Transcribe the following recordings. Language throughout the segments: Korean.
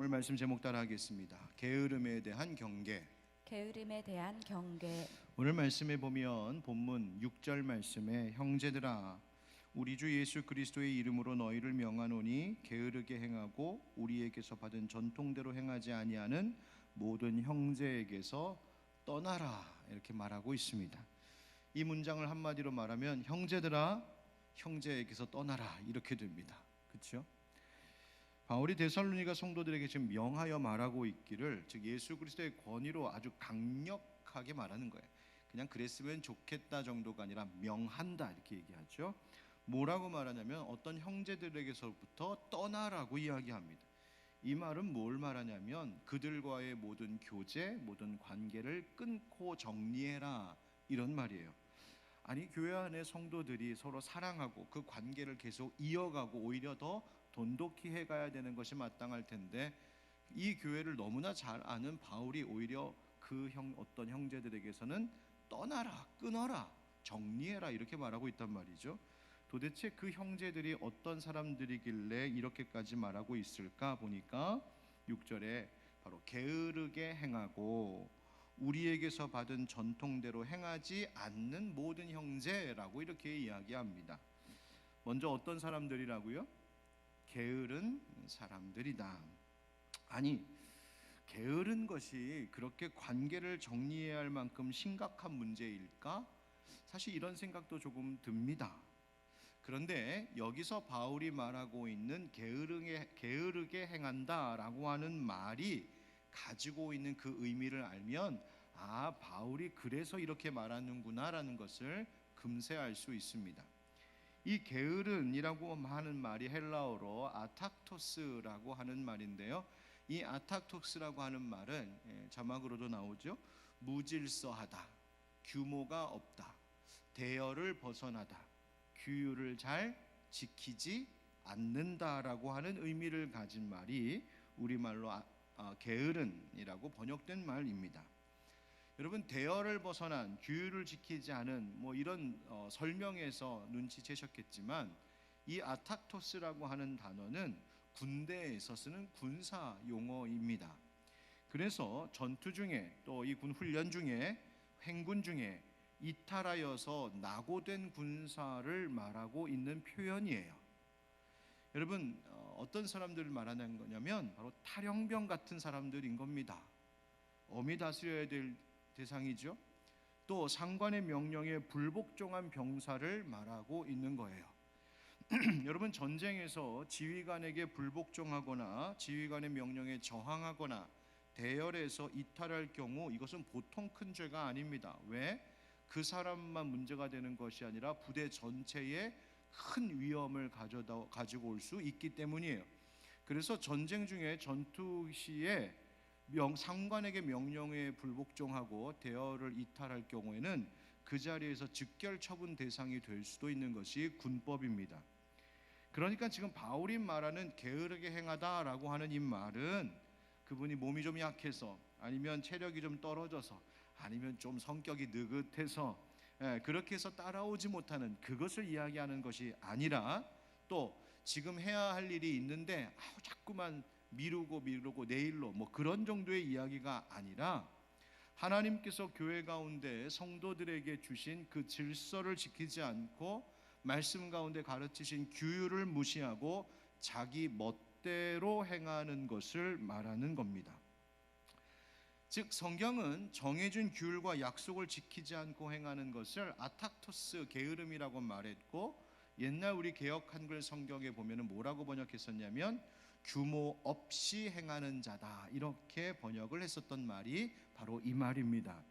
오늘 말씀 제목 따라 하겠습니다. 게으름에 대한 경계. 게으름에 대한 경계. 오늘 말씀에 보면 본문 6절 말씀에 형제들아 우리 주 예수 그리스도의 이름으로 너희를 명하노니 게으르게 행하고 우리에게서 받은 전통대로 행하지 아니하는 모든 형제에게서 떠나라 이렇게 말하고 있습니다. 이 문장을 한마디로 말하면 형제들아 형제에게서 떠나라 이렇게 됩니다. 그렇죠? 바울이 데살로니가 성도들에게 지금 명하여 말하고 있기를, 즉 예수 그리스도의 권위로 아주 강력하게 말하는 거예요. 그냥 그랬으면 좋겠다 정도가 아니라 명한다 이렇게 얘기하죠. 뭐라고 말하냐면 어떤 형제들에게서부터 떠나라고 이야기합니다. 이 말은 뭘 말하냐면 그들과의 모든 교제, 모든 관계를 끊고 정리해라 이런 말이에요. 아니 교회 안에 성도들이 서로 사랑하고 그 관계를 계속 이어가고 오히려 더 돈독히 해가야 되는 것이 마땅할 텐데, 이 교회를 너무나 잘 아는 바울이 오히려 그 어떤 형제들에게서는 떠나라, 끊어라, 정리해라 이렇게 말하고 있단 말이죠. 도대체 그 형제들이 어떤 사람들이길래 이렇게까지 말하고 있을까 보니까 6절에 바로 게으르게 행하고 우리에게서 받은 전통대로 행하지 않는 모든 형제라고 이렇게 이야기합니다. 먼저 어떤 사람들이라고요? 게으른 사람들이다. 아니 게으른 것이 그렇게 관계를 정리해야 할 만큼 심각한 문제일까? 사실 이런 생각도 조금 듭니다. 그런데 여기서 바울이 말하고 있는 게으르게 행한다라고 하는 말이 가지고 있는 그 의미를 알면 바울이 그래서 이렇게 말하는구나라는 것을 금세 알 수 있습니다. 이 게으른이라고 하는 말이 헬라어로 아탁토스라고 하는 말인데요, 이 아탁토스라고 하는 말은 자막으로도 나오죠. 무질서하다, 규모가 없다, 대열을 벗어나다, 규율을 잘 지키지 않는다라고 하는 의미를 가진 말이 우리말로 게으른이라고 번역된 말입니다. 여러분, 대열을 벗어난, 규율을 지키지 않은 이런 설명에서 눈치채셨겠지만 이 아탁토스라고 하는 단어는 군대에서 쓰는 군사 용어입니다. 그래서 전투 중에 또 이 군 훈련 중에 행군 중에 이탈하여서 낙오된 군사를 말하고 있는 표현이에요. 여러분, 어떤 사람들을 말하는 거냐면 바로 탈영병 같은 사람들인 겁니다. 엄히 다스려야 될 대상이죠. 또 상관의 명령에 불복종한 병사를 말하고 있는 거예요. 여러분, 전쟁에서 지휘관에게 불복종하거나 지휘관의 명령에 저항하거나 대열에서 이탈할 경우 이것은 보통 큰 죄가 아닙니다. 왜? 그 사람만 문제가 되는 것이 아니라 부대 전체에 큰 위험을 가지고 올 수 있기 때문이에요. 그래서 전쟁 중에 전투 시에 상관에게 명령에 불복종하고 대열을 이탈할 경우에는 그 자리에서 즉결 처분 대상이 될 수도 있는 것이 군법입니다. 그러니까 지금 바울이 말하는 게으르게 행하다라고 하는 이 말은 그분이 몸이 좀 약해서, 아니면 체력이 좀 떨어져서, 아니면 좀 성격이 느긋해서 그렇게 해서 따라오지 못하는 그것을 이야기하는 것이 아니라, 또 지금 해야 할 일이 있는데 자꾸만 미루고 내일로 그런 정도의 이야기가 아니라, 하나님께서 교회 가운데 성도들에게 주신 그 질서를 지키지 않고 말씀 가운데 가르치신 규율을 무시하고 자기 멋대로 행하는 것을 말하는 겁니다. 즉 성경은 정해진 규율과 약속을 지키지 않고 행하는 것을 아탁토스, 게으름이라고 말했고, 옛날 우리 개역 한글 성경에 보면은 뭐라고 번역했었냐면 규모 없이 행하는 자다 이렇게 번역을 했었던 말이 바로 이 말입니다.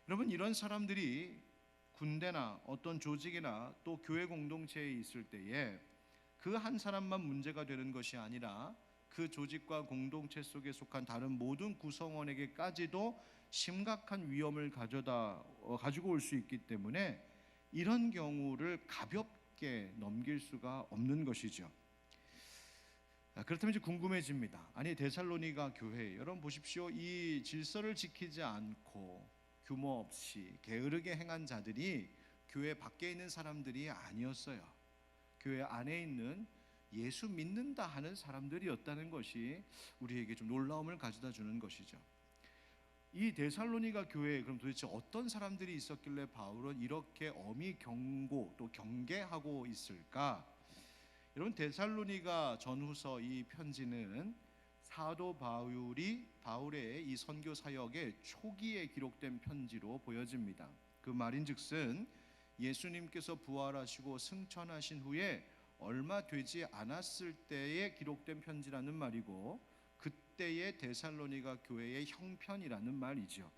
여러분, 이런 사람들이 군대나 어떤 조직이나 또 교회 공동체에 있을 때에 그 한 사람만 문제가 되는 것이 아니라 그 조직과 공동체 속에 속한 다른 모든 구성원에게까지도 심각한 위험을 가지고 올 수 있기 때문에 이런 경우를 가볍게 넘길 수가 없는 것이죠. 그렇다면 이제 궁금해집니다. 아니 데살로니가 교회, 여러분 보십시오. 이 질서를 지키지 않고 규모 없이 게으르게 행한 자들이 교회 밖에 있는 사람들이 아니었어요. 교회 안에 있는 예수 믿는다 하는 사람들이었다는 것이 우리에게 좀 놀라움을 가져다 주는 것이죠. 이 데살로니가 교회에 그럼 도대체 어떤 사람들이 있었길래 바울은 이렇게 엄히 경고 또 경계하고 있을까? 여러분, 데살로니가 전후서 이 편지는 사도 바울의 이 선교 사역의 초기에 기록된 편지로 보여집니다. 그 말인즉슨 예수님께서 부활하시고 승천하신 후에 얼마 되지 않았을 때에 기록된 편지라는 말이고, 그때의 데살로니가 교회의 형편이라는 말이죠.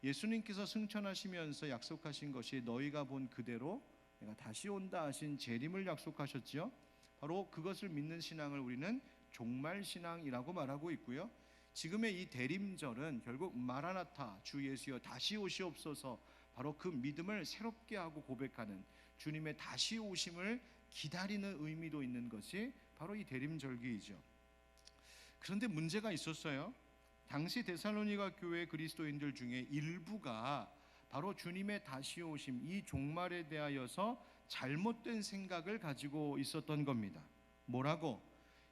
예수님께서 승천하시면서 약속하신 것이 너희가 본 그대로 내가 다시 온다 하신 재림을 약속하셨죠. 바로 그것을 믿는 신앙을 우리는 종말신앙이라고 말하고 있고요. 지금의 이 대림절은 결국 마라나타 주 예수여 다시 오시옵소서, 바로 그 믿음을 새롭게 하고 고백하는 주님의 다시 오심을 기다리는 의미도 있는 것이 바로 이 대림절기이죠. 그런데 문제가 있었어요. 당시 데살로니가 교회 그리스도인들 중에 일부가 바로 주님의 다시 오심, 이 종말에 대하여서 잘못된 생각을 가지고 있었던 겁니다. 뭐라고?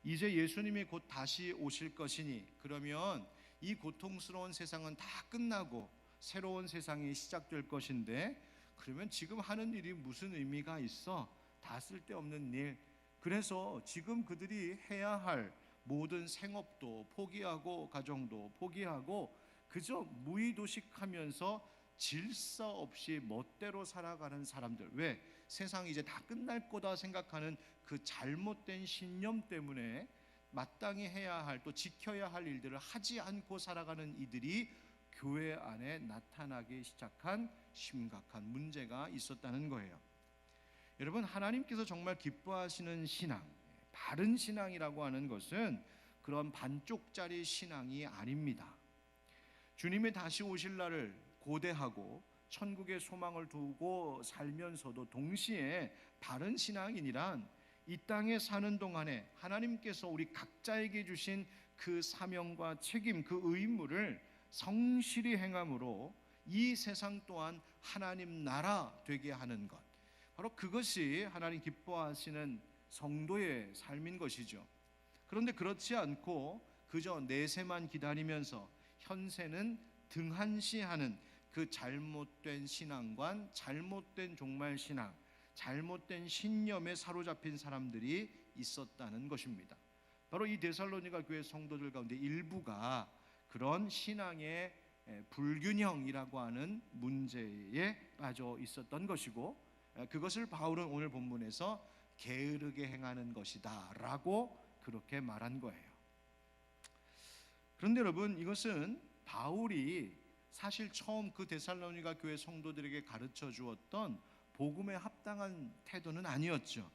이제 예수님이 곧 다시 오실 것이니 그러면 이 고통스러운 세상은 다 끝나고 새로운 세상이 시작될 것인데, 그러면 지금 하는 일이 무슨 의미가 있어? 다 쓸데없는 일. 그래서 지금 그들이 해야 할 모든 생업도 포기하고 가정도 포기하고 그저 무의도식하면서 질서 없이 멋대로 살아가는 사람들. 왜? 세상이 이제 다 끝날 거다 생각하는 그 잘못된 신념 때문에 마땅히 해야 할, 또 지켜야 할 일들을 하지 않고 살아가는 이들이 교회 안에 나타나기 시작한 심각한 문제가 있었다는 거예요. 여러분, 하나님께서 정말 기뻐하시는 신앙, 바른 신앙이라고 하는 것은 그런 반쪽짜리 신앙이 아닙니다. 주님의 다시 오실 날을 고대하고 천국의 소망을 두고 살면서도 동시에 바른 신앙인이란 이 땅에 사는 동안에 하나님께서 우리 각자에게 주신 그 사명과 책임, 그 의무를 성실히 행함으로 이 세상 또한 하나님 나라 되게 하는 것, 바로 그것이 하나님 기뻐하시는 성도의 삶인 것이죠. 그런데 그렇지 않고 그저 내세만 기다리면서 현세는 등한시하는 그 잘못된 신앙관, 잘못된 종말신앙, 잘못된 신념에 사로잡힌 사람들이 있었다는 것입니다. 바로 이 데살로니가 교회 성도들 가운데 일부가 그런 신앙의 불균형이라고 하는 문제에 빠져 있었던 것이고, 그것을 바울은 오늘 본문에서 게으르게 행하는 것이다 라고 그렇게 말한 거예요. 그런데 여러분, 이것은 바울이 사실 처음 그 데살로니가 교회 성도들에게 가르쳐 주었던 복음에 합당한 태도는 아니었죠.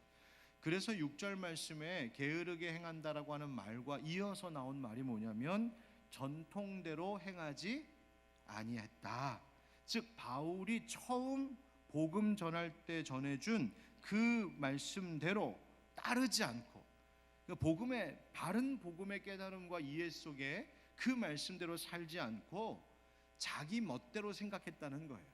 그래서 6절 말씀에 게으르게 행한다라고 하는 말과 이어서 나온 말이 뭐냐면 전통대로 행하지 아니했다. 즉 바울이 처음 복음 전할 때 전해준 그 말씀대로 따르지 않고, 복음의 바른 복음의 깨달음과 이해 속에 그 말씀대로 살지 않고 자기 멋대로 생각했다는 거예요.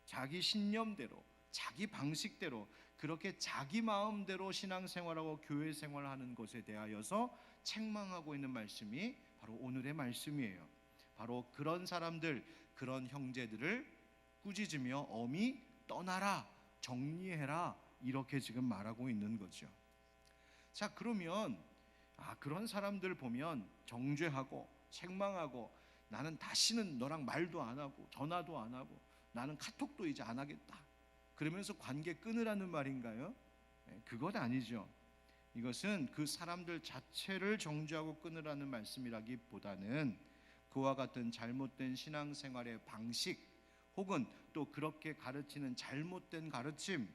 자기 신념대로, 자기 방식대로, 그렇게 자기 마음대로 신앙생활하고 교회 생활하는 것에 대하여서 책망하고 있는 말씀이 바로 오늘의 말씀이에요. 바로 그런 사람들, 그런 형제들을 꾸짖으며 엄히 떠나라, 정리해라, 이렇게 지금 말하고 있는 거죠. 자, 그러면 그런 사람들 보면 정죄하고 책망하고 나는 다시는 너랑 말도 안 하고 전화도 안 하고 나는 카톡도 이제 안 하겠다, 그러면서 관계 끊으라는 말인가요? 그것 아니죠. 이것은 그 사람들 자체를 정죄하고 끊으라는 말씀이라기보다는 그와 같은 잘못된 신앙생활의 방식, 혹은 또 그렇게 가르치는 잘못된 가르침,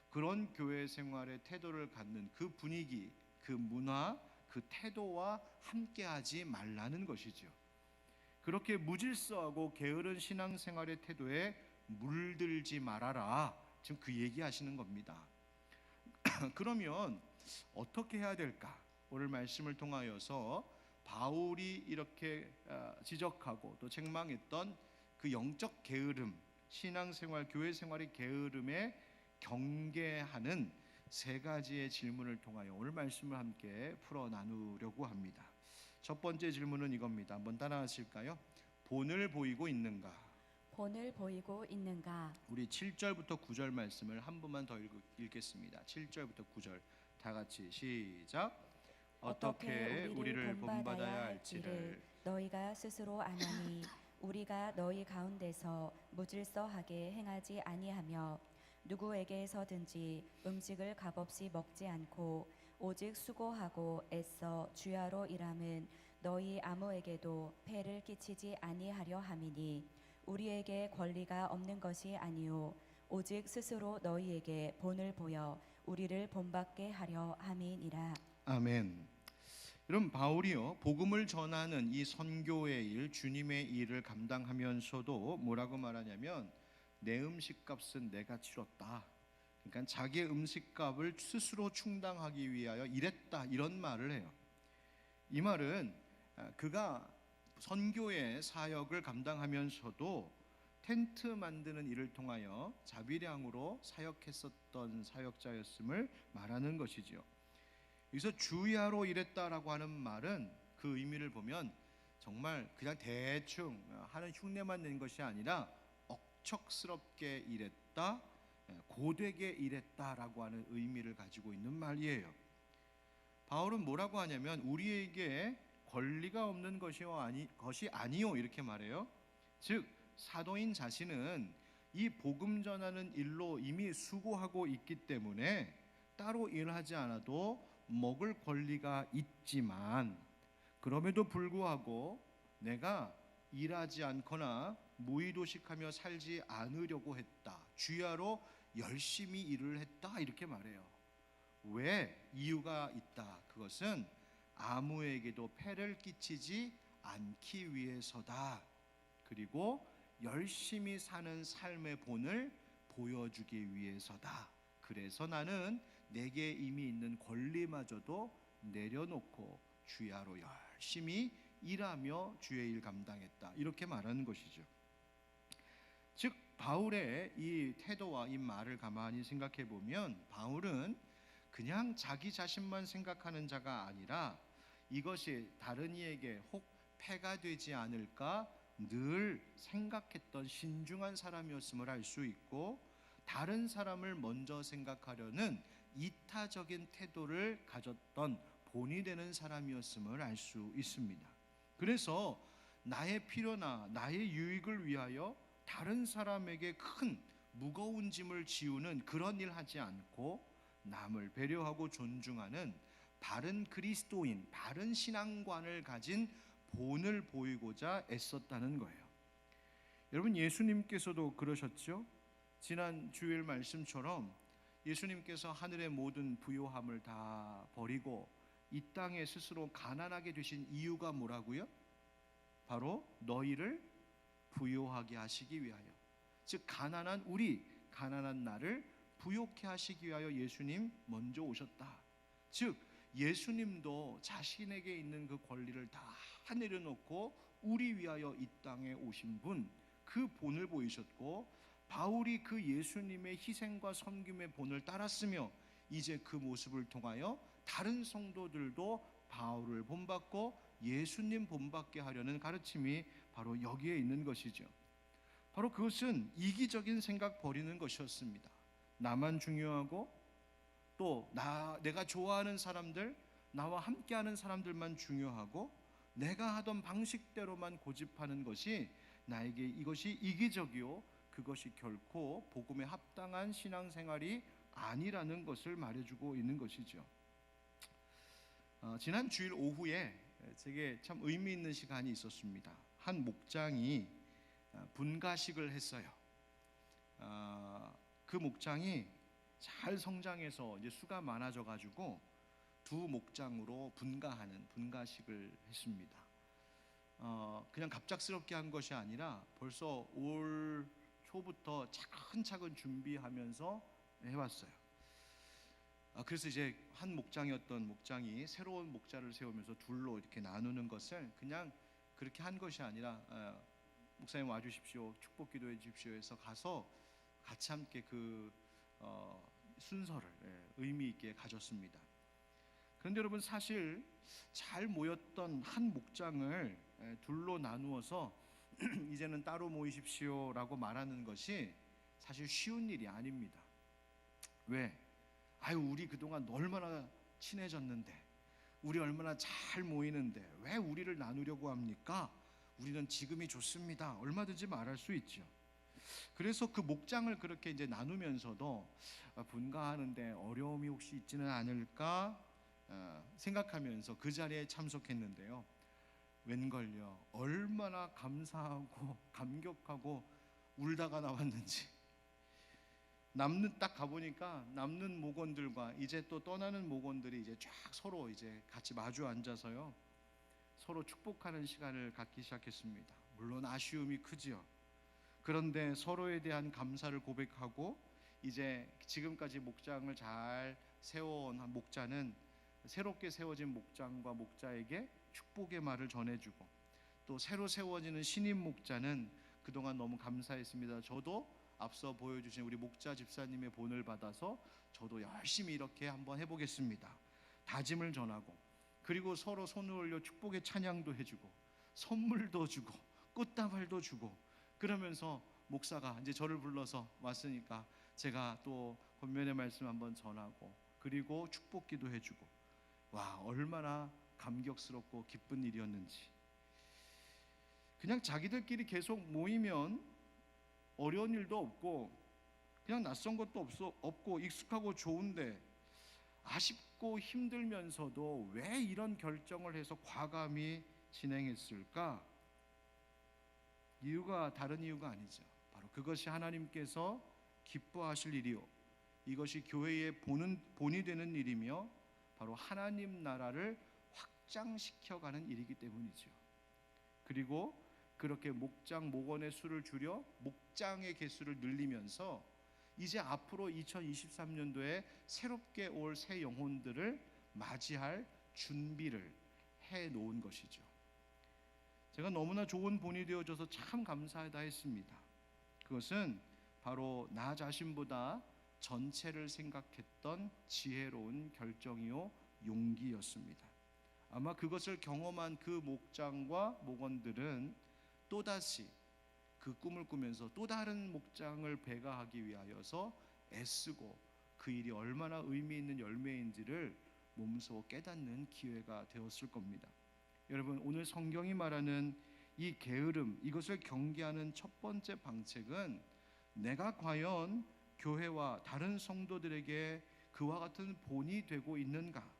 그런 교회 생활의 태도를 갖는 그 분위기, 그 문화, 그 태도와 함께하지 말라는 것이죠. 그렇게 무질서하고 게으른 신앙생활의 태도에 물들지 말아라, 지금 그 얘기하시는 겁니다. 그러면 어떻게 해야 될까? 오늘 말씀을 통하여서 바울이 이렇게 지적하고 또 책망했던 그 영적 게으름, 신앙생활, 교회 생활의 게으름에 경계하는 세 가지의 질문을 통하여 오늘 말씀을 함께 풀어 나누려고 합니다. 첫 번째 질문은 이겁니다. 한번 따라하실까요? 본을 보이고 있는가? 본을 보이고 있는가? 우리 7절부터 9절 말씀을 한 번만 더 읽겠습니다. 7절부터 9절 다 같이 시작. 어떻게 우리를 본받아야 할지를 너희가 스스로 아나니 우리가 너희 가운데서 무질서하게 행하지 아니하며 누구에게서든지 음식을 값없이 먹지 않고 오직 수고하고 애써 주야로 일함은 너희 아무에게도 폐를 끼치지 아니하려 함이니 우리에게 권리가 없는 것이 아니요 오직 스스로 너희에게 본을 보여 우리를 본받게 하려 함이니라. 아멘. 여러분, 바울이요 복음을 전하는 이 선교의 일, 주님의 일을 감당하면서도 뭐라고 말하냐면 내 음식값은 내가 치렀다. 그러니까 자기의 음식값을 스스로 충당하기 위하여 일했다, 이런 말을 해요. 이 말은 그가 선교의 사역을 감당하면서도 텐트 만드는 일을 통하여 자비량으로 사역했었던 사역자였음을 말하는 것이죠. 여기서 주야로 일했다라고 하는 말은 그 의미를 보면 정말 그냥 대충 하는 흉내만 낸 것이 아니라 억척스럽게 일했다, 고되게 일했다라고 하는 의미를 가지고 있는 말이에요. 바울은 뭐라고 하냐면 우리에게 권리가 없는 것이 아니요 이렇게 말해요. 즉 사도인 자신은 이 복음 전하는 일로 이미 수고하고 있기 때문에 따로 일하지 않아도 먹을 권리가 있지만 그럼에도 불구하고 내가 일하지 않거나 무의도식하며 살지 않으려고 했다. 주야로 열심히 일을 했다 이렇게 말해요. 왜? 이유가 있다. 그것은 아무에게도 폐를 끼치지 않기 위해서다. 그리고 열심히 사는 삶의 본을 보여주기 위해서다. 그래서 나는 내게 이미 있는 권리마저도 내려놓고 주야로 열심히 일하며 주의 일 감당했다. 이렇게 말하는 것이죠. 즉 바울의 이 태도와 이 말을 가만히 생각해 보면 바울은 그냥 자기 자신만 생각하는 자가 아니라 이것이 다른 이에게 혹 폐가 되지 않을까 늘 생각했던 신중한 사람이었음을 알 수 있고 다른 사람을 먼저 생각하려는 이타적인 태도를 가졌던 본이 되는 사람이었음을 알 수 있습니다. 그래서 나의 필요나 나의 유익을 위하여 다른 사람에게 큰 무거운 짐을 지우는 그런 일 하지 않고 남을 배려하고 존중하는 바른 그리스도인, 바른 신앙관을 가진 본을 보이고자 애썼다는 거예요. 여러분, 예수님께서도 그러셨죠? 지난 주일 말씀처럼 예수님께서 하늘의 모든 부요함을 다 버리고 이 땅에 스스로 가난하게 되신 이유가 뭐라고요? 바로 너희를 부요하게 하시기 위하여. 즉 가난한 나를 부요케 하시기 위하여 예수님 먼저 오셨다. 즉 예수님도 자신에게 있는 그 권리를 다 내려놓고 우리 위하여 이 땅에 오신 분, 그 본을 보이셨고 바울이 그 예수님의 희생과 섬김의 본을 따랐으며 이제 그 모습을 통하여 다른 성도들도 바울을 본받고 예수님 본받게 하려는 가르침이 바로 여기에 있는 것이죠. 바로 그것은 이기적인 생각 버리는 것이었습니다. 나만 중요하고 또 내가 좋아하는 사람들, 나와 함께하는 사람들만 중요하고 내가 하던 방식대로만 고집하는 것이 나에게 이것이 이기적이요 그것이 결코 복음에 합당한 신앙생활이 아니라는 것을 말해주고 있는 것이죠. 지난 주일 오후에 제게 참 의미 있는 시간이 있었습니다. 한 목장이 분가식을 했어요. 그 목장이 잘 성장해서 이제 수가 많아져 가지고 두 목장으로 분가하는 분가식을 했습니다. 그냥 갑작스럽게 한 것이 아니라 벌써 올 초부터 차근차근 준비하면서 해왔어요. 그래서 이제 한 목장이었던 목장이 새로운 목자를 세우면서 둘로 이렇게 나누는 것을 그냥 그렇게 한 것이 아니라 목사님 와주십시오, 축복 기도해 주십시오 해서 가서 같이 함께 그 순서를 의미 있게 가졌습니다. 그런데 여러분, 사실 잘 모였던 한 목장을 둘로 나누어서 이제는 따로 모이십시오라고 말하는 것이 사실 쉬운 일이 아닙니다. 왜? 우리 그동안 얼마나 친해졌는데, 우리 얼마나 잘 모이는데 왜 우리를 나누려고 합니까? 우리는 지금이 좋습니다. 얼마든지 말할 수 있죠. 그래서 그 목장을 그렇게 이제 나누면서도 분가하는데 어려움이 혹시 있지는 않을까 생각하면서 그 자리에 참석했는데요. 웬걸요, 얼마나 감사하고 감격하고 울다가 나왔는지. 딱 가보니까 남는 목원들과 이제 또 떠나는 목원들이 이제 쫙 서로 이제 같이 마주 앉아서요, 서로 축복하는 시간을 갖기 시작했습니다. 물론 아쉬움이 크지요. 그런데 서로에 대한 감사를 고백하고, 이제 지금까지 목장을 잘 세워온 목자는 새롭게 세워진 목장과 목자에게 축복의 말을 전해주고, 또 새로 세워지는 신임 목자는 그동안 너무 감사했습니다. 저도 앞서 보여주신 우리 목자 집사님의 본을 받아서 저도 열심히 이렇게 한번 해보겠습니다, 다짐을 전하고, 그리고 서로 손을 올려 축복의 찬양도 해주고 선물도 주고 꽃다발도 주고, 그러면서 목사가 이제 저를 불러서 왔으니까 제가 또 권면의 말씀 한번 전하고, 그리고 축복기도 해주고, 와, 얼마나 감격스럽고 기쁜 일이었는지. 그냥 자기들끼리 계속 모이면 어려운 일도 없고 그냥 낯선 것도 없고 익숙하고 좋은데, 아쉽고 힘들면서도 왜 이런 결정을 해서 과감히 진행했을까? 이유가 다른 이유가 아니죠. 바로 그것이 하나님께서 기뻐하실 일이요, 이것이 교회의 본이 되는 일이며 바로 하나님 나라를 확장시켜가는 일이기 때문이죠. 그리고 그렇게 목장 목원의 수를 줄여 목장의 개수를 늘리면서 이제 앞으로 2023년도에 새롭게 올 새 영혼들을 맞이할 준비를 해 놓은 것이죠. 제가 너무나 좋은 본이 되어줘서 참 감사하다 했습니다. 그것은 바로 나 자신보다 전체를 생각했던 지혜로운 결정이요 용기였습니다. 아마 그것을 경험한 그 목장과 목원들은 또다시 그 꿈을 꾸면서 또 다른 목장을 배가하기 위하여서 애쓰고, 그 일이 얼마나 의미 있는 열매인지를 몸소 깨닫는 기회가 되었을 겁니다. 여러분, 오늘 성경이 말하는 이 게으름, 이것을 경계하는 첫 번째 방책은 내가 과연 교회와 다른 성도들에게 그와 같은 본이 되고 있는가,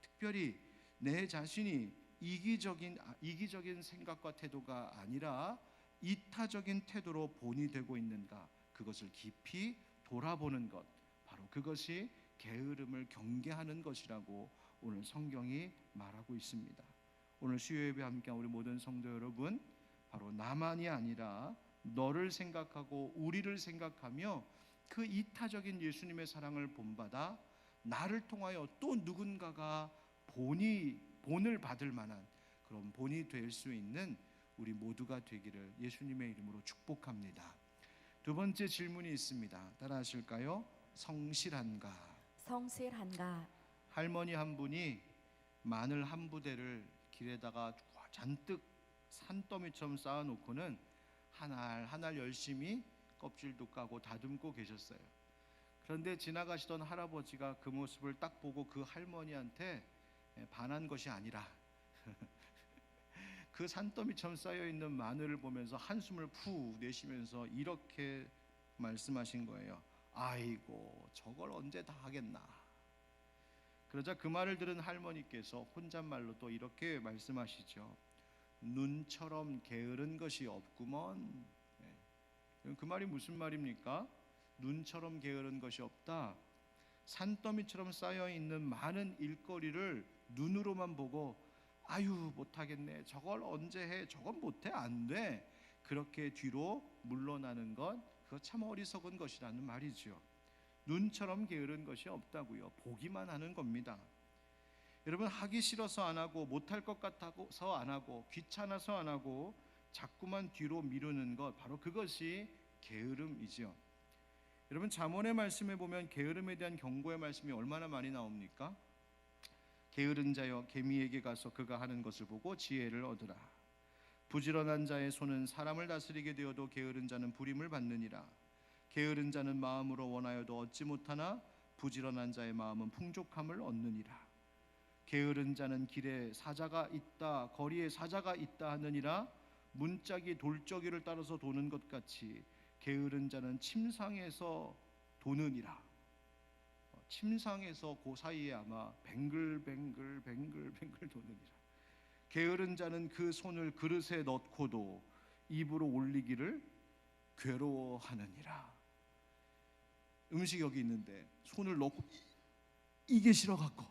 특별히 내 자신이 이기적인 생각과 태도가 아니라 이타적인 태도로 본이 되고 있는가, 그것을 깊이 돌아보는 것, 바로 그것이 게으름을 경계하는 것이라고 오늘 성경이 말하고 있습니다. 오늘 수요예배 함께한 우리 모든 성도 여러분, 바로 나만이 아니라 너를 생각하고 우리를 생각하며 그 이타적인 예수님의 사랑을 본받아 나를 통하여 또 누군가가 본을 받을 만한 그런 본이 될 수 있는 우리 모두가 되기를 예수님의 이름으로 축복합니다. 두 번째 질문이 있습니다. 따라 하실까요? 성실한가? 성실한가? 할머니 한 분이 마늘 한 부대를 길에다가 잔뜩 산더미처럼 쌓아놓고는 한 알 한 알 열심히 껍질도 까고 다듬고 계셨어요. 그런데 지나가시던 할아버지가 그 모습을 딱 보고 그 할머니한테 반한 것이 아니라 그 산더미처럼 쌓여있는 마늘을 보면서 한숨을 푹 내쉬면서 이렇게 말씀하신 거예요. 아이고, 저걸 언제 다 하겠나. 그러자 그 말을 들은 할머니께서 혼잣말로 또 이렇게 말씀하시죠. 눈처럼 게으른 것이 없구먼. 그 말이 무슨 말입니까? 눈처럼 게으른 것이 없다. 산더미처럼 쌓여있는 많은 일거리를 눈으로만 보고 아유, 못하겠네, 저걸 언제 해, 저건 못해, 안 돼, 그렇게 뒤로 물러나는 것, 그거 참 어리석은 것이라는 말이죠. 눈처럼 게으른 것이 없다고요. 보기만 하는 겁니다. 여러분, 하기 싫어서 안 하고 못할 것 같아서 안 하고 귀찮아서 안 하고 자꾸만 뒤로 미루는 것, 바로 그것이 게으름이죠. 여러분 잠언의 말씀에 보면 게으름에 대한 경고의 말씀이 얼마나 많이 나옵니까? 게으른 자여 개미에게 가서 그가 하는 것을 보고 지혜를 얻으라. 부지런한 자의 손은 사람을 다스리게 되어도 게으른 자는 부림을 받느니라. 게으른 자는 마음으로 원하여도 얻지 못하나 부지런한 자의 마음은 풍족함을 얻느니라. 게으른 자는 길에 사자가 있다 거리에 사자가 있다 하느니라. 문짝이 돌저귀를 따라서 도는 것 같이 게으른 자는 침상에서 도느니라. 침상에서 그 사이에 아마 뱅글뱅글 도느니라. 게으른 자는 그 손을 그릇에 넣고도 입으로 올리기를 괴로워하느니라. 음식 여기 있는데 손을 넣고 이게 싫어갖고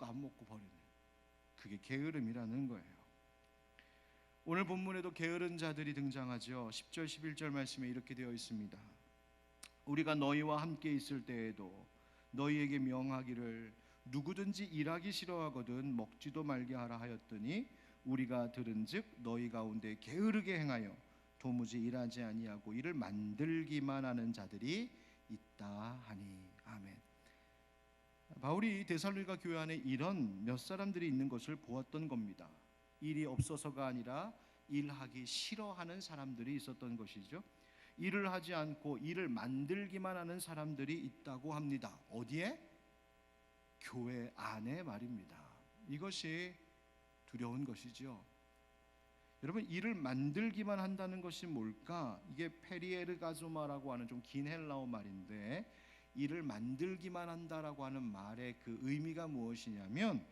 안 먹고 버리는, 그게 게으름이라는 거예요. 오늘 본문에도 게으른 자들이 등장하죠. 10절 11절 말씀에 이렇게 되어 있습니다. 우리가 너희와 함께 있을 때에도 너희에게 명하기를 누구든지 일하기 싫어하거든 먹지도 말게 하라 하였더니 우리가 들은즉 너희 가운데 게으르게 행하여 도무지 일하지 아니하고 이를 만들기만 하는 자들이 있다 하니. 아멘. 바울이 데살로니가 교회 안에 이런 몇 사람들이 있는 것을 보았던 겁니다. 일이 없어서가 아니라 일하기 싫어하는 사람들이 있었던 것이죠. 일을 하지 않고 일을 만들기만 하는 사람들이 있다고 합니다. 어디에? 교회 안에 말입니다. 이것이 두려운 것이죠. 여러분, 일을 만들기만 한다는 것이 뭘까? 이게 페리에르가조마라고 하는 좀 긴 헬라어 말인데, 일을 만들기만 한다라고 하는 말의 그 의미가 무엇이냐면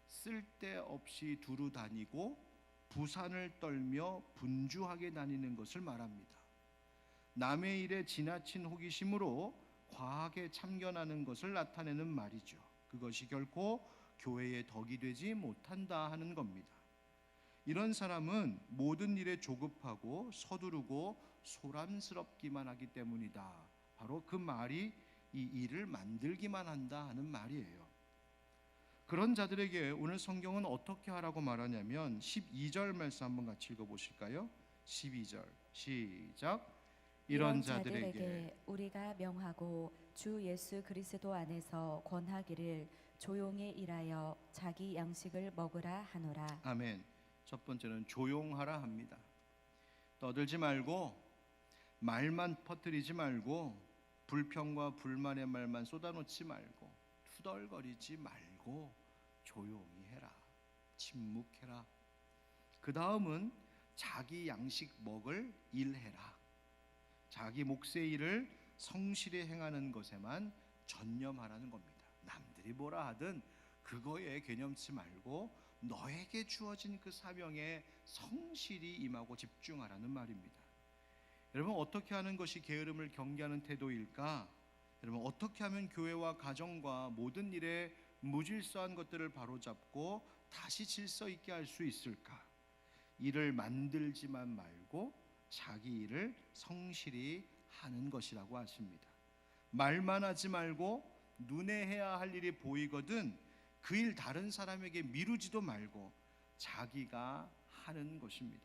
쓸데없이 두루 다니고 부산을 떨며 분주하게 다니는 것을 말합니다. 남의 일에 지나친 호기심으로 과하게 참견하는 것을 나타내는 말이죠. 그것이 결코 교회의 덕이 되지 못한다 하는 겁니다. 이런 사람은 모든 일에 조급하고 서두르고 소란스럽기만 하기 때문이다. 바로 그 말이 이 일을 만들기만 한다 하는 말이에요. 그런 자들에게 오늘 성경은 어떻게 하라고 말하냐면 12절 말씀 한번 같이 읽어보실까요? 12절 시작. 이런 자들에게 우리가 명하고 주 예수 그리스도 안에서 권하기를 조용히 일하여 자기 양식을 먹으라 하노라. 아멘. 첫 번째는 조용하라 합니다. 떠들지 말고 말만 퍼뜨리지 말고 불평과 불만의 말만 쏟아놓지 말고 투덜거리지 말고 조용히 해라. 침묵해라. 그 다음은 자기 양식 먹을 일해라. 자기 몫의 일을 성실히 행하는 것에만 전념하라는 겁니다. 남들이 뭐라 하든 그거에 개념치 말고 너에게 주어진 그 사명에 성실히 임하고 집중하라는 말입니다. 여러분, 어떻게 하는 것이 게으름을 경계하는 태도일까? 여러분, 어떻게 하면 교회와 가정과 모든 일에 무질서한 것들을 바로잡고 다시 질서 있게 할 수 있을까? 일을 만들지만 말고 자기 일을 성실히 하는 것이라고 하십니다. 말만 하지 말고 눈에 해야 할 일이 보이거든 그 일 다른 사람에게 미루지도 말고 자기가 하는 것입니다.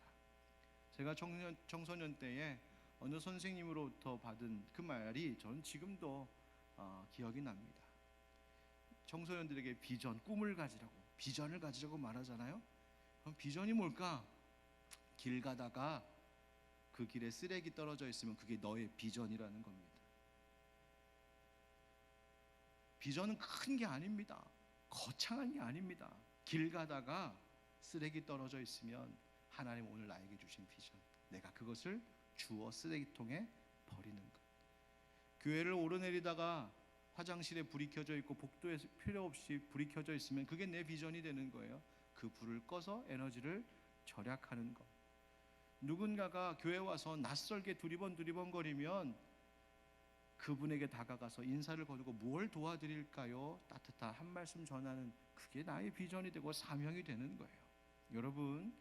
제가 청소년 때에 어느 선생님으로부터 받은 그 말이 전 지금도 기억이 납니다. 청소년들에게 비전, 꿈을 가지라고, 비전을 가지라고 말하잖아요. 그럼 비전이 뭘까? 길 가다가 그 길에 쓰레기 떨어져 있으면 그게 너의 비전이라는 겁니다. 비전은 큰 게 아닙니다. 거창한 게 아닙니다. 길 가다가 쓰레기 떨어져 있으면 하나님 오늘 나에게 주신 비전, 내가 그것을 주워 쓰레기통에 버리는 것. 교회를 오르내리다가 화장실에 불이 켜져 있고 복도에 필요 없이 불이 켜져 있으면 그게 내 비전이 되는 거예요. 그 불을 꺼서 에너지를 절약하는 것. 누군가가 교회 와서 낯설게 두리번거리면 그분에게 다가가서 인사를 거두고 뭘 도와드릴까요? 따뜻한 한 말씀 전하는, 그게 나의 비전이 되고 사명이 되는 거예요. 여러분,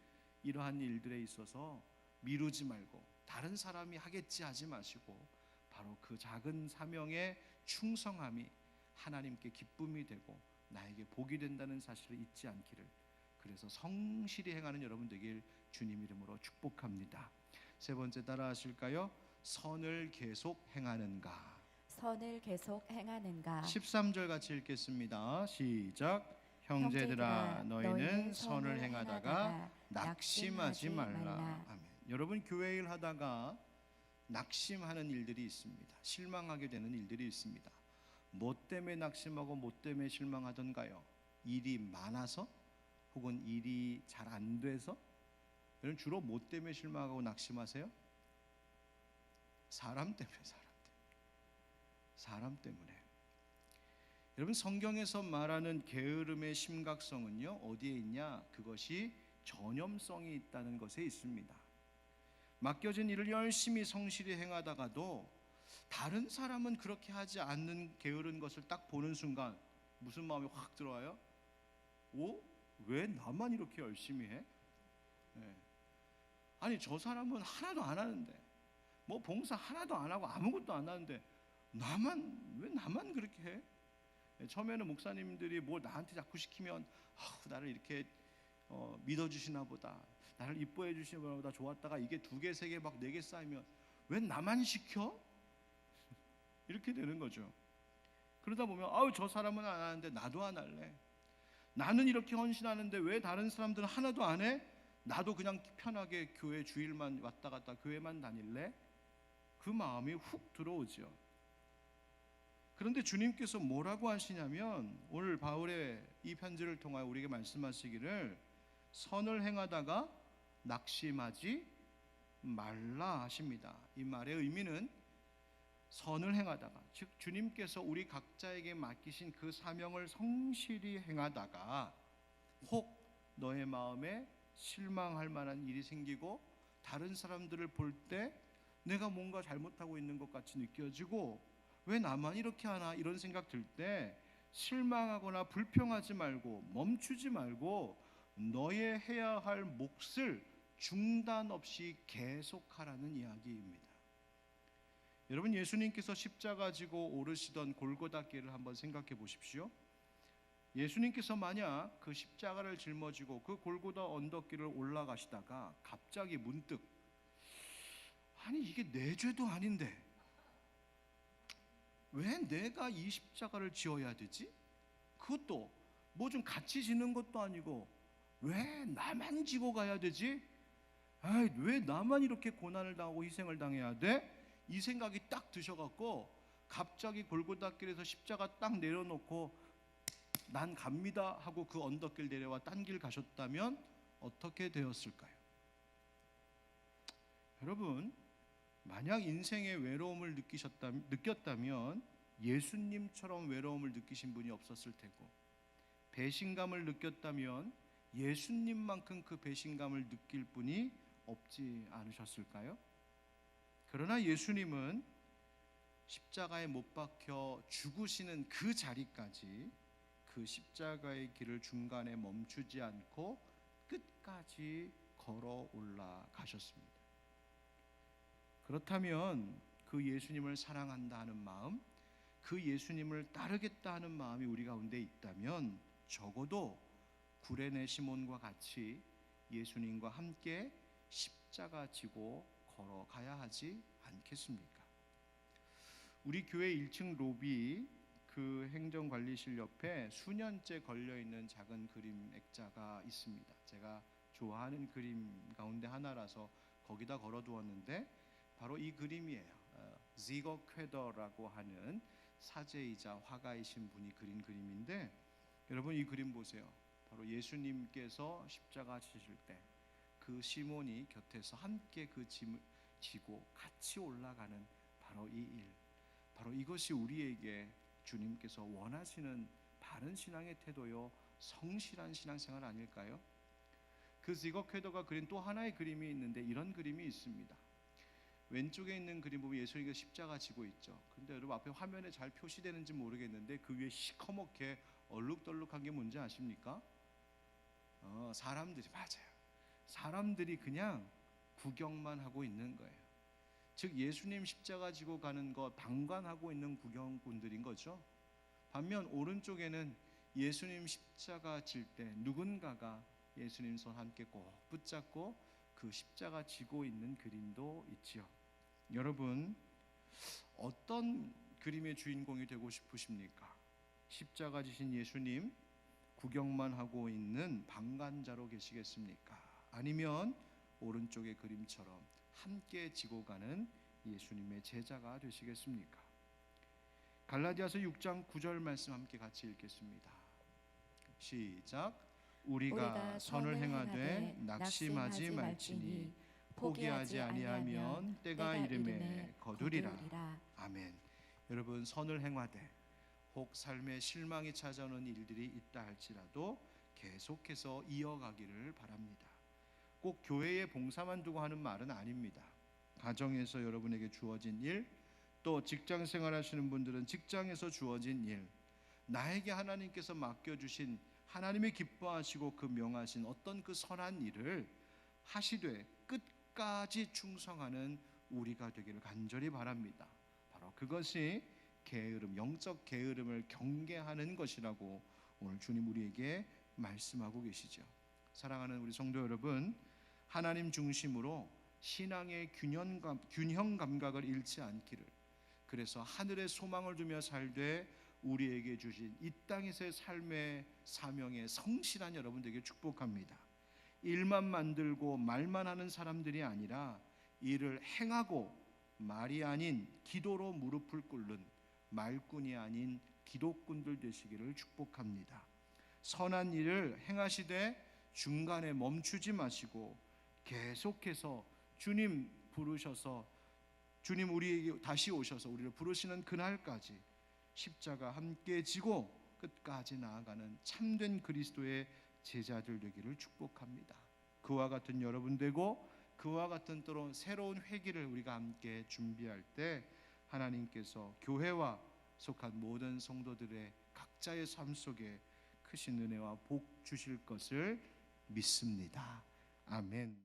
이러한 일들에 있어서 미루지 말고 다른 사람이 하겠지 하지 마시고 바로 그 작은 사명에 충성함이 하나님께 기쁨이 되고 나에게 복이 된다는 사실을 잊지 않기를, 그래서 성실히 행하는 여러분 되길 주님 이름으로 축복합니다. 세 번째 따라 하실까요? 선을 계속 행하는가? 선을 계속 행하는가? 13절 같이 읽겠습니다. 시작. 형제들아 너희는 선을 행하다가 낙심하지 말라. 아멘. 여러분, 교회 일 하다가 낙심하는 일들이 있습니다. 실망하게 되는 일들이 있습니다. 뭐 때문에 낙심하고 뭐 때문에 실망하던가요? 일이 많아서? 혹은 일이 잘 안 돼서? 여러분, 주로 뭐 때문에 실망하고 낙심하세요? 사람 때문에. 사람 때문에. 여러분, 성경에서 말하는 게으름의 심각성은요, 어디에 있냐? 그것이 전염성이 있다는 것에 있습니다. 맡겨진 일을 열심히 성실히 행하다가도 다른 사람은 그렇게 하지 않는 게으른 것을 딱 보는 순간 무슨 마음이 확 들어와요? 오? 왜 나만 이렇게 열심히 해? 네. 아니, 저 사람은 하나도 안 하는데, 뭐 봉사 하나도 안 하고 아무것도 안 하는데 왜 나만 그렇게 해? 처음에는 목사님들이 뭘 나한테 자꾸 시키면 나를 이렇게 믿어주시나 보다, 나를 이뻐해 주시나 보다 좋았다가 이게 2개, 3개, 막 4개 쌓이면 왜 나만 시켜? 이렇게 되는 거죠. 그러다 보면 저 사람은 안 하는데 나도 안 할래. 나는 이렇게 헌신하는데 왜 다른 사람들은 하나도 안 해? 나도 그냥 편하게 교회 주일만 왔다 갔다 교회만 다닐래? 그 마음이 훅 들어오죠. 그런데 주님께서 뭐라고 하시냐면, 오늘 바울의 이 편지를 통하여 우리에게 말씀하시기를 선을 행하다가 낙심하지 말라 하십니다. 이 말의 의미는 선을 행하다가, 즉 주님께서 우리 각자에게 맡기신 그 사명을 성실히 행하다가 혹 너의 마음에 실망할 만한 일이 생기고 다른 사람들을 볼 때 내가 뭔가 잘못하고 있는 것 같이 느껴지고 왜 나만 이렇게 하나 이런 생각 들 때 실망하거나 불평하지 말고 멈추지 말고 너의 해야 할 몫을 중단 없이 계속하라는 이야기입니다. 여러분, 예수님께서 십자가 지고 오르시던 골고다 길을 한번 생각해 보십시오. 예수님께서 만약 그 십자가를 짊어지고 그 골고다 언덕길을 올라가시다가 갑자기 문득, 아니 이게 내 죄도 아닌데 왜 내가 이 십자가를 지어야 되지? 그것도 뭐 좀 같이 지는 것도 아니고 왜 나만 지고 가야 되지? 왜 나만 이렇게 고난을 당하고 희생을 당해야 돼? 이 생각이 딱 드셔갖고 갑자기 골고다길에서 십자가 딱 내려놓고 난 갑니다 하고 그 언덕길 내려와 딴 길 가셨다면 어떻게 되었을까요? 여러분, 만약 인생의 외로움을 느꼈다면 예수님처럼 외로움을 느끼신 분이 없었을 테고, 배신감을 느꼈다면 예수님만큼 그 배신감을 느낄 분이 없지 않으셨을까요? 그러나 예수님은 십자가에 못 박혀 죽으시는 그 자리까지 그 십자가의 길을 중간에 멈추지 않고 끝까지 걸어 올라가셨습니다. 그렇다면 그 예수님을 사랑한다 하는 마음, 그 예수님을 따르겠다 하는 마음이 우리 가운데 있다면 적어도 구레네 시몬과 같이 예수님과 함께 십자가 지고 걸어가야 하지 않겠습니까? 우리 교회 1층 로비 그 행정관리실 옆에 수년째 걸려있는 작은 그림 액자가 있습니다. 제가 좋아하는 그림 가운데 하나라서 거기다 걸어두었는데 바로 이 그림이에요. 지거 쾌더라고 하는 사제이자 화가이신 분이 그린 그림인데, 여러분 이 그림 보세요. 바로 예수님께서 십자가 지실 때 그 시몬이 곁에서 함께 그 짐을 지고 같이 올라가는 바로 이 일, 바로 이것이 우리에게 주님께서 원하시는 바른 신앙의 태도요, 성실한 신앙생활 아닐까요? 그 지거 쾌더가 그린 또 하나의 그림이 있는데 이런 그림이 있습니다. 왼쪽에 있는 그림 보면 예수님께서 십자가 지고 있죠. 근데 여러분 앞에 화면에 잘 표시되는지 모르겠는데 그 위에 시커멓게 얼룩덜룩한 게 뭔지 아십니까? 사람들이, 맞아요. 사람들이 그냥 구경만 하고 있는 거예요. 즉 예수님 십자가 지고 가는 거 방관하고 있는 구경꾼들인 거죠. 반면 오른쪽에는 예수님 십자가 질 때 누군가가 예수님 손 함께 꼭 붙잡고 그 십자가 지고 있는 그림도 있지요. 여러분, 어떤 그림의 주인공이 되고 싶으십니까? 십자가 지신 예수님 구경만 하고 있는 방관자로 계시겠습니까? 아니면 오른쪽의 그림처럼 함께 지고 가는 예수님의 제자가 되시겠습니까? 갈라디아서 6장 9절 말씀 함께 같이 읽겠습니다. 시작. 우리가 선을 행하되 낙심하지 말지니 포기하지 아니하면 때가 이름에 거두리라. 아멘. 여러분, 선을 행하되 혹 삶에 실망이 찾아오는 일들이 있다 할지라도 계속해서 이어가기를 바랍니다. 꼭 교회의 봉사만 두고 하는 말은 아닙니다. 가정에서 여러분에게 주어진 일, 또 직장 생활하시는 분들은 직장에서 주어진 일, 나에게 하나님께서 맡겨주신 하나님이 기뻐하시고 그 명하신 어떤 그 선한 일을 하시되 끝까지 충성하는 우리가 되기를 간절히 바랍니다. 바로 그것이 게으름, 영적 게으름을 경계하는 것이라고 오늘 주님 우리에게 말씀하고 계시죠. 사랑하는 우리 성도 여러분, 하나님 중심으로 신앙의 균형 감각을 잃지 않기를, 그래서 하늘에 소망을 두며 살되 우리에게 주신 이 땅에서의 삶의 사명에 성실한 여러분 되길 축복합니다. 일만 만들고 말만 하는 사람들이 아니라 일을 행하고 말이 아닌 기도로 무릎을 꿇는 말꾼이 아닌 기도꾼들 되시기를 축복합니다. 선한 일을 행하시되 중간에 멈추지 마시고 계속해서 주님 부르셔서, 주님 우리에게 다시 오셔서 우리를 부르시는 그날까지 십자가 함께 지고 끝까지 나아가는 참된 그리스도의 제자들 되기를 축복합니다. 그와 같은 여러분 되고 그와 같은 또 새로운 회기를 우리가 함께 준비할 때 하나님께서 교회와 속한 모든 성도들의 각자의 삶 속에 크신 은혜와 복 주실 것을 믿습니다. 아멘.